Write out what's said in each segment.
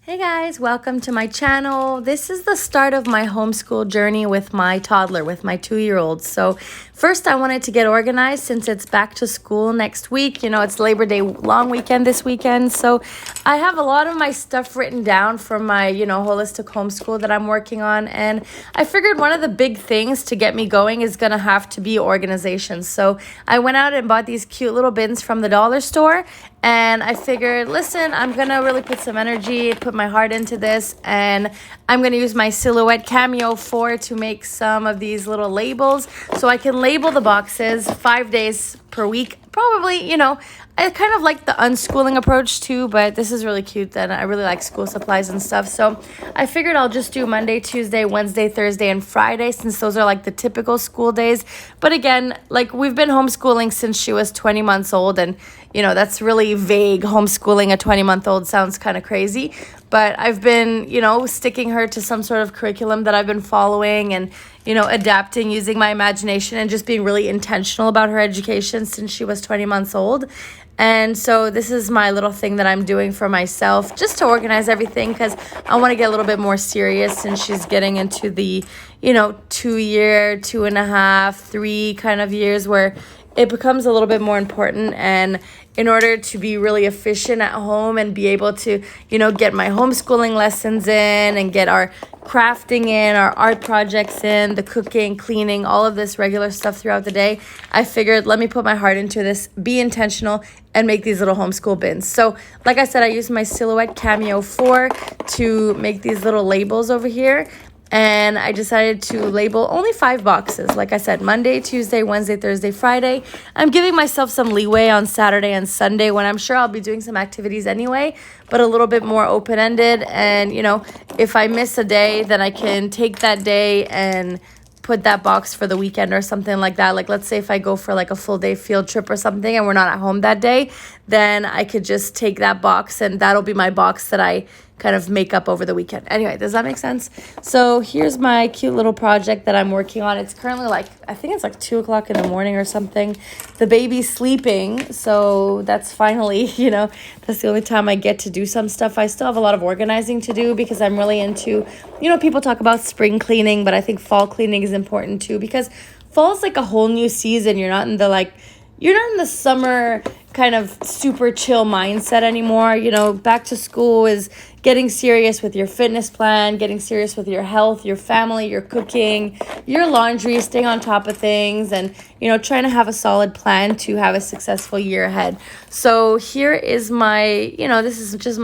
Hey guys, welcome to my channel. This is the start of my homeschool journey with my toddler, with my 2-year-old. So first I wanted to get organized since it's back to school next week. You know, it's Labor Day long weekend this weekend. So I have a lot of my stuff written down for my, holistic homeschool that I'm working on. And I figured one of the big things to get me going is going to have to be organization. So I went out and bought these cute little bins from the dollar store. And I figured, listen, I'm going to really put some energy, put my heart into this, and I'm going to use my Silhouette Cameo 4 to make some of these little labels so I can label the boxes 5 days per week. Probably, I kind of like the unschooling approach too, but this is really cute and I really like school supplies and stuff. So I figured I'll just do Monday, Tuesday, Wednesday, Thursday, and Friday since those are like the typical school days. But again, like we've been homeschooling since she was 20 months old and that's really vague. Homeschooling a 20-month-old sounds kind of crazy. But I've been, sticking her to some sort of curriculum that I've been following and, adapting, using my imagination and just being really intentional about her education since she was 20 months old. And so this is my little thing that I'm doing for myself just to organize everything because I want to get a little bit more serious since she's getting into the, 2-year, 2.5, 3 kind of years where it becomes a little bit more important. And in order to be really efficient at home and be able to, get my homeschooling lessons in and get our crafting in, our art projects in, the cooking, cleaning, all of this regular stuff throughout the day, I figured let me put my heart into this, be intentional, and make these little homeschool bins. So like I said, I used my Silhouette Cameo 4 to make these little labels over here. And I decided to label only 5 boxes. Like I said, Monday, Tuesday, Wednesday, Thursday, Friday. I'm giving myself some leeway on Saturday and Sunday when I'm sure I'll be doing some activities anyway, but a little bit more open-ended. And, if I miss a day, then I can take that day and put that box for the weekend or something like that. Like, let's say if I go for like a full day field trip or something and we're not at home that day, then I could just take that box and that'll be my box that I kind of make up over the weekend. Anyway, does that make sense? So here's my cute little project that I'm working on. It's currently I think it's like 2 o'clock in the morning or something. The baby's sleeping, so that's finally, that's the only time I get to do some stuff. I still have a lot of organizing to do because I'm really into, people talk about spring cleaning, but I think fall cleaning is important too because fall's like a whole new season. You're not in the summer kind of super chill mindset anymore. Back to school is getting serious with your fitness plan, getting serious with your health, your family, your cooking, your laundry, staying on top of things, and, trying to have a solid plan to have a successful year ahead. So here is my, this is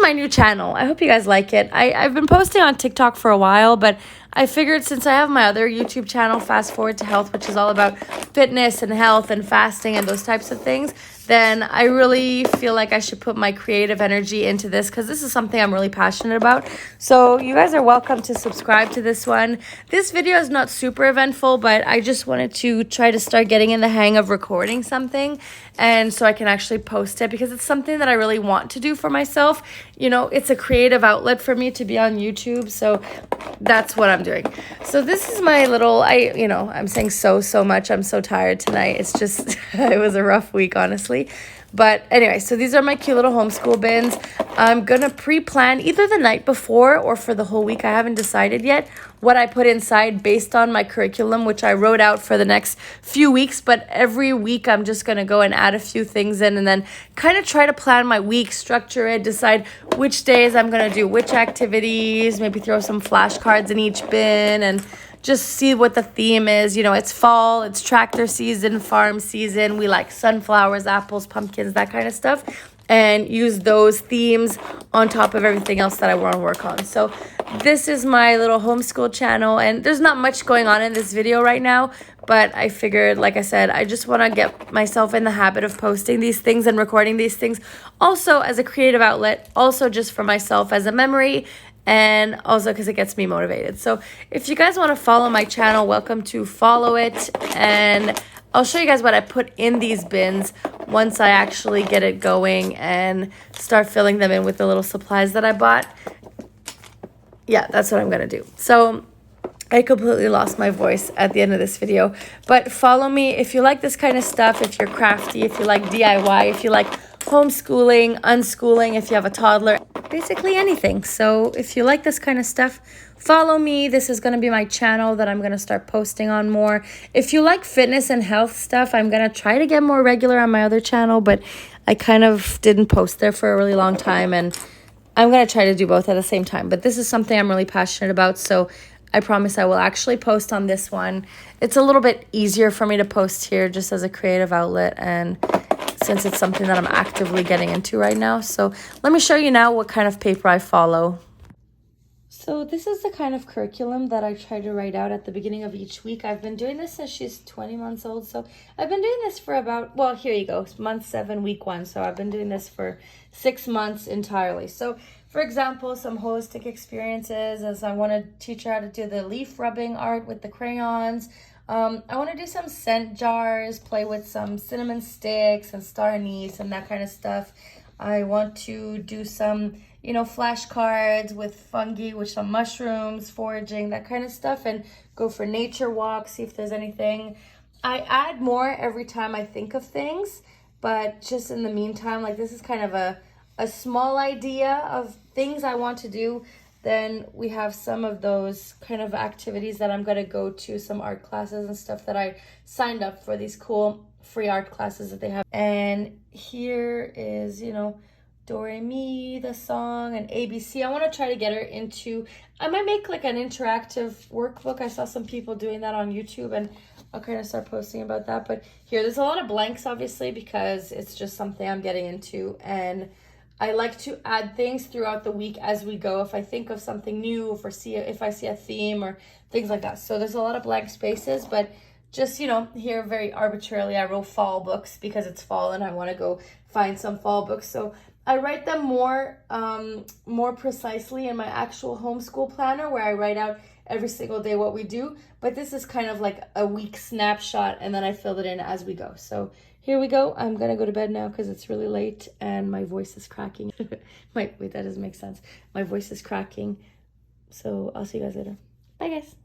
my new channel. I hope you guys like it. I've been posting on TikTok for a while, but I figured since I have my other YouTube channel, Fast Forward to Health, which is all about fitness and health and fasting and those types of things, then I really feel like I should put my creative energy into this because this is something I'm really passionate about. So you guys are welcome to subscribe to this one. This video is not super eventful, but I just wanted to try to start getting in the hang of recording something and so I can actually post it because it's something that I really want to do for myself. It's a creative outlet for me to be on YouTube, so that's what I'm doing. So this is my little, I'm saying so much. I'm so tired tonight. It's just, it was a rough week, honestly. But anyway, so these are my cute little homeschool bins. I'm going to pre-plan either the night before or for the whole week. I haven't decided yet what I put inside based on my curriculum, which I wrote out for the next few weeks. But every week I'm just going to go and add a few things in and then kind of try to plan my week, structure it, decide which days I'm going to do which activities, maybe throw some flashcards in each bin and just see what the theme is. It's fall, it's tractor season, farm season. We like sunflowers, apples, pumpkins, that kind of stuff. And use those themes on top of everything else that I want to work on. So this is my little homeschool channel. And there's not much going on in this video right now. But I figured, like I said, I just want to get myself in the habit of posting these things and recording these things. Also as a creative outlet. Also just for myself as a memory. And also because it gets me motivated. So if you guys want to follow my channel, welcome to follow it. And I'll show you guys what I put in these bins once I actually get it going and start filling them in with the little supplies that I bought. Yeah, that's what I'm going to do. So I completely lost my voice at the end of this video. But follow me if you like this kind of stuff, if you're crafty, if you like DIY, if you like homeschooling, unschooling, if you have a toddler. basically anything. So if you like this kind of stuff, follow me. This is going to be my channel that I'm going to start posting on more. If you like fitness and health stuff, I'm going to try to get more regular on my other channel, but I kind of didn't post there for a really long time, and I'm going to try to do both at the same time. But this is something I'm really passionate about, so I promise I will actually post on this one. It's a little bit easier for me to post here just as a creative outlet, and since it's something that I'm actively getting into right now. So let me show you now what kind of paper I follow. So this is the kind of curriculum that I try to write out at the beginning of each week. I've been doing this since she's 20 months old. So I've been doing this for about, well, here you go, month 7, week 1. So I've been doing this for 6 months entirely. So for example, some holistic experiences, as I want to teach her how to do the leaf rubbing art with the crayons. I want to do some scent jars, play with some cinnamon sticks and star anise and that kind of stuff. I want to do some, flashcards with fungi, with some mushrooms, foraging, that kind of stuff, and go for nature walks, see if there's anything. I add more every time I think of things, but just in the meantime, like this is kind of a small idea of things I want to do. Then we have some of those kind of activities that I'm going to go to, some art classes and stuff that I signed up for, these cool free art classes that they have. And here is, Do Re Mi, the song, and ABC. I want to try to get her into, I might make like an interactive workbook. I saw some people doing that on YouTube, and I'll kind of start posting about that. But here, there's a lot of blanks, obviously, because it's just something I'm getting into. And I like to add things throughout the week as we go. If I think of something new, if I see a theme or things like that. So there's a lot of blank spaces, but just, here very arbitrarily, I wrote fall books because it's fall and I want to go find some fall books. So I write them more precisely in my actual homeschool planner, where I write out every single day what we do. But this is kind of like a week snapshot, and then I fill it in as we go. So here we go. I'm going to go to bed now because it's really late and my voice is cracking. Wait, that doesn't make sense. My voice is cracking. So I'll see you guys later. Bye, guys.